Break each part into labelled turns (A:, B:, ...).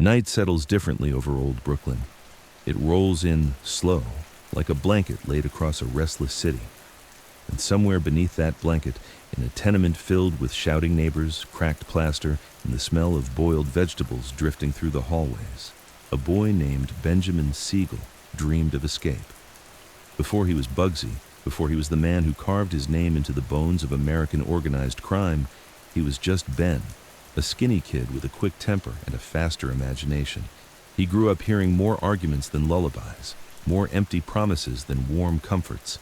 A: Night settles differently over old Brooklyn. It rolls in slow, like a blanket laid across a restless city. And somewhere beneath that blanket, in a tenement filled with shouting neighbors, cracked plaster, and the smell of boiled vegetables drifting through the hallways, a boy named Benjamin Siegel dreamed of escape. Before he was Bugsy, before he was the man who carved his name into the bones of American organized crime, he was just Ben, a skinny kid with a quick temper and a faster imagination. He grew up hearing more arguments than lullabies, more empty promises than warm comforts.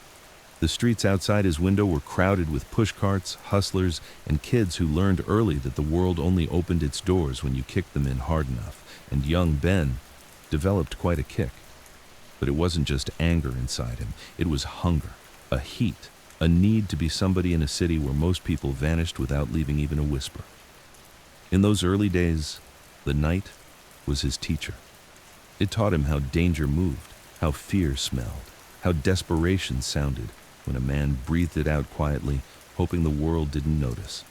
A: The streets outside his window were crowded with pushcarts, hustlers, and kids who learned early that the world only opened its doors when you kicked them in hard enough, and young Ben developed quite a kick. But it wasn't just anger inside him, it was hunger, a heat, a need to be somebody in a city where most people vanished without leaving even a whisper. In those early days, the night was his teacher. It taught him how danger moved, how fear smelled, how desperation sounded when a man breathed it out quietly, hoping the world didn't notice.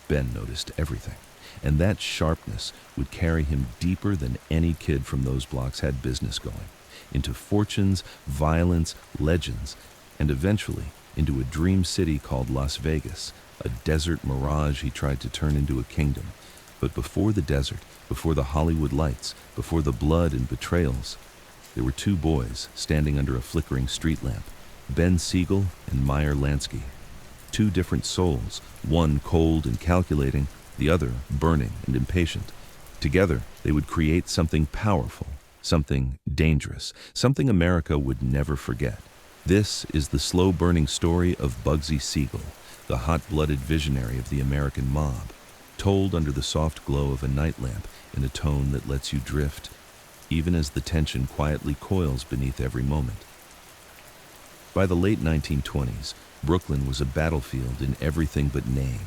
A: Ben noticed everything, and that sharpness would carry him deeper than any kid from those blocks had business going, into fortunes, violence, legends, and eventually into a dream city called Las Vegas, a desert mirage he tried to turn into a kingdom. But before the desert, before the Hollywood lights, before the blood and betrayals, there were two boys standing under a flickering street lamp, Ben Siegel and Meyer Lansky. Two different souls, one cold and calculating, the other burning and impatient. Together, they would create something powerful, something dangerous, something America would never forget. This is the slow-burning story of Bugsy Siegel, the hot-blooded visionary of the American mob, told under the soft glow of a night lamp in a tone that lets you drift, even as the tension quietly coils beneath every moment. By the late 1920s, Brooklyn was a battlefield in everything but name.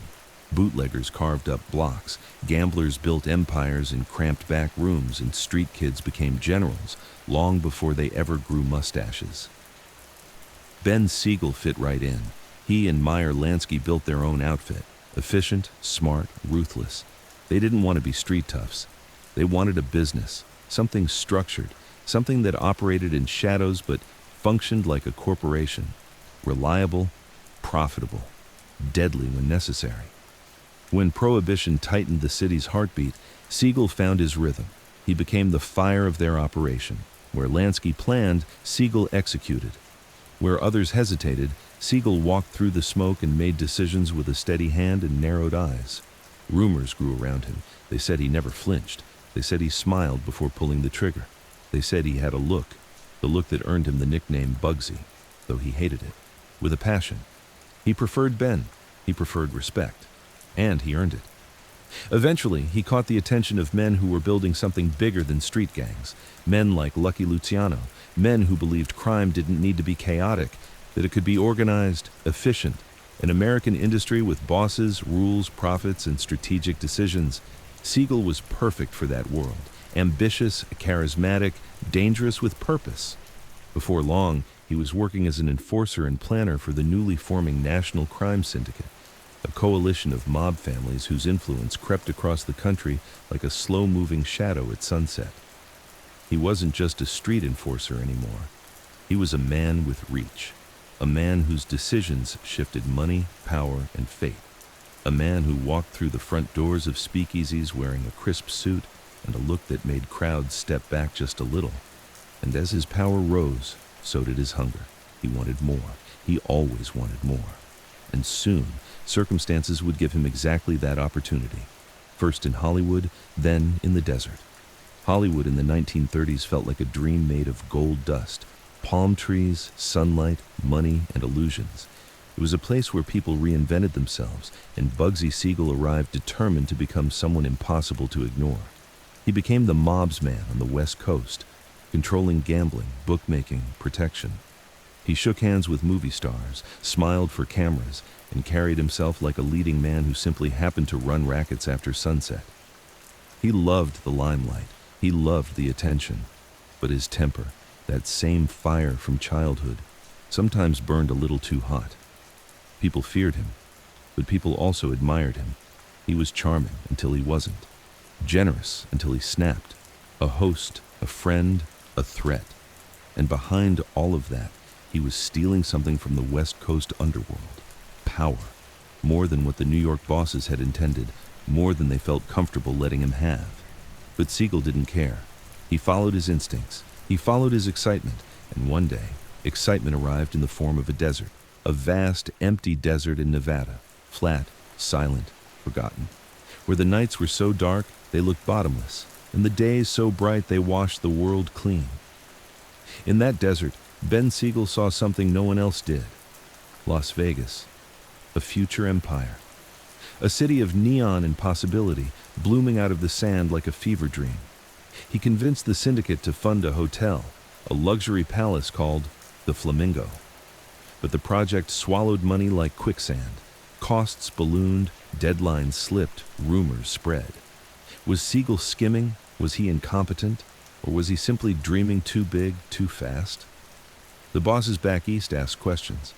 A: Bootleggers carved up blocks, gamblers built empires in cramped back rooms, and street kids became generals long before they ever grew mustaches. Ben Siegel fit right in. He and Meyer Lansky built their own outfit, efficient, smart, ruthless. They didn't want to be street toughs. They wanted a business, something structured, something that operated in shadows but functioned like a corporation, reliable, profitable, deadly when necessary. When Prohibition tightened the city's heartbeat, Siegel found his rhythm. He became the fire of their operation. Where Lansky planned, Siegel executed. Where others hesitated, Siegel walked through the smoke and made decisions with a steady hand and narrowed eyes. Rumors grew around him. They said he never flinched. They said he smiled before pulling the trigger. They said he had a look, the look that earned him the nickname Bugsy, though he hated it, with a passion. He preferred Ben. He preferred respect. And he earned it. Eventually, he caught the attention of men who were building something bigger than street gangs, men like Lucky Luciano, men who believed crime didn't need to be chaotic, that it could be organized, efficient, an American industry with bosses, rules, profits, and strategic decisions. Siegel was perfect for that world, ambitious, charismatic, dangerous with purpose. Before long, he was working as an enforcer and planner for the newly forming National Crime Syndicate, a coalition of mob families whose influence crept across the country like a slow-moving shadow at sunset. He wasn't just a street enforcer anymore. He was a man with reach, a man whose decisions shifted money, power, and fate, a man who walked through the front doors of speakeasies wearing a crisp suit and a look that made crowds step back just a little. And as his power rose, so did his hunger. He wanted more. He always wanted more. And soon, circumstances would give him exactly that opportunity. First in Hollywood, then in the desert. Hollywood in the 1930s felt like a dream made of gold dust, palm trees, sunlight, money, and illusions. It was a place where people reinvented themselves, and Bugsy Siegel arrived determined to become someone impossible to ignore. He became the mob's man on the West Coast, controlling gambling, bookmaking, protection. He shook hands with movie stars, smiled for cameras, and carried himself like a leading man who simply happened to run rackets after sunset. He loved the limelight. He loved the attention. But his temper, that same fire from childhood, sometimes burned a little too hot. People feared him, but people also admired him. He was charming until he wasn't. generous until he snapped, a host, a friend, a threat. And behind all of that, he was stealing something from the West Coast underworld. Power. More than what the New York bosses had intended, more than they felt comfortable letting him have. But Siegel didn't care. He followed his instincts. He followed his excitement. And one day, excitement arrived in the form of a desert. A vast, empty desert in Nevada. Flat, silent, forgotten. Where the nights were so dark, they looked bottomless. And the days so bright, they washed the world clean. In that desert, Ben Siegel saw something no one else did. Las Vegas. A future empire. A city of neon and possibility, blooming out of the sand like a fever dream. He convinced the syndicate to fund a hotel, a luxury palace called the Flamingo. But the project swallowed money like quicksand. Costs ballooned, deadlines slipped, rumors spread. Was Siegel skimming? Was he incompetent? Or was he simply dreaming too big, too fast? The bosses back east asked questions.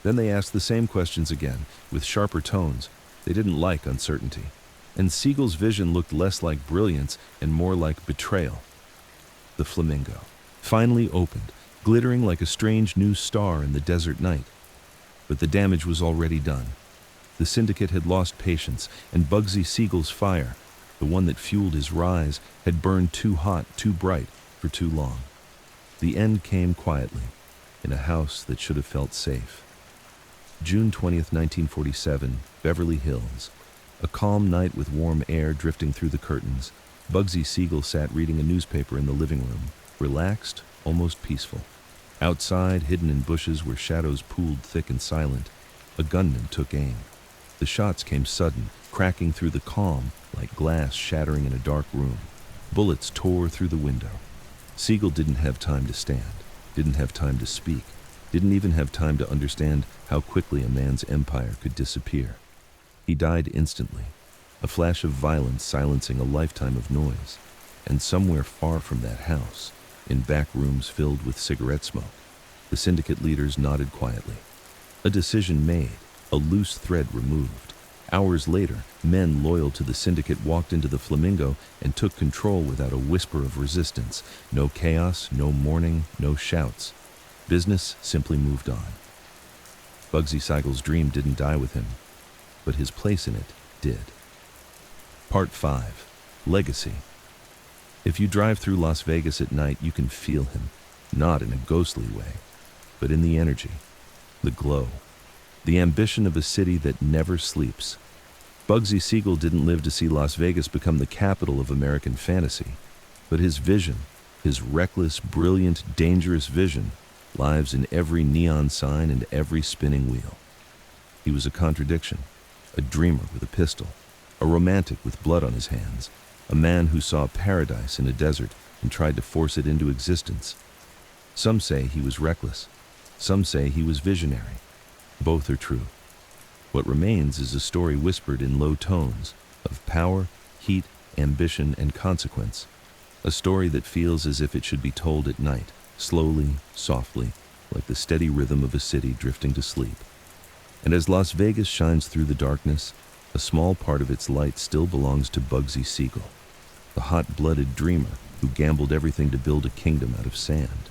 A: Then they asked the same questions again, with sharper tones. They didn't like uncertainty. And Siegel's vision looked less like brilliance and more like betrayal. The Flamingo finally opened, glittering like a strange new star in the desert night. But the damage was already done. The syndicate had lost patience, and Bugsy Siegel's fire, the one that fueled his rise, had burned too hot, too bright, for too long. The end came quietly, in a house that should have felt safe. June 20th, 1947, Beverly Hills. A calm night with warm air drifting through the curtains. Bugsy Siegel sat reading a newspaper in the living room, relaxed, almost peaceful. Outside, hidden in bushes where shadows pooled thick and silent, a gunman took aim. The shots came sudden, cracking through the calm like glass shattering in a dark room. Bullets tore through the window. Siegel didn't have time to stand, didn't have time to speak, didn't even have time to understand how quickly a man's empire could disappear. He died instantly, a flash of violence silencing a lifetime of noise. And somewhere far from that house, in back rooms filled with cigarette smoke, the syndicate leaders nodded quietly. A decision made, a loose thread removed. Hours later, men loyal to the syndicate walked into the Flamingo and took control without a whisper of resistance. No chaos, no mourning, no shouts. Business simply moved on. Bugsy Siegel's dream didn't die with him, but his place in it did. Part 5. Legacy. If you drive through Las Vegas at night, you can feel him, not in a ghostly way, but in the energy, the glow, the ambition of a city that never sleeps. Bugsy Siegel didn't live to see Las Vegas become the capital of American fantasy, but his vision, his reckless, brilliant, dangerous vision, lives in every neon sign and every spinning wheel. He was a contradiction, a dreamer with a pistol, a romantic with blood on his hands, a man who saw paradise in a desert and tried to force it into existence. Some say he was reckless. Some say he was visionary. Both are true. What remains is a story whispered in low tones of power, heat, ambition, and consequence. A story that feels as if it should be told at night, slowly, softly, like the steady rhythm of a city drifting to sleep. And as Las Vegas shines through the darkness, a small part of its light still belongs to Bugsy Siegel, the hot-blooded dreamer who gambled everything to build a kingdom out of sand.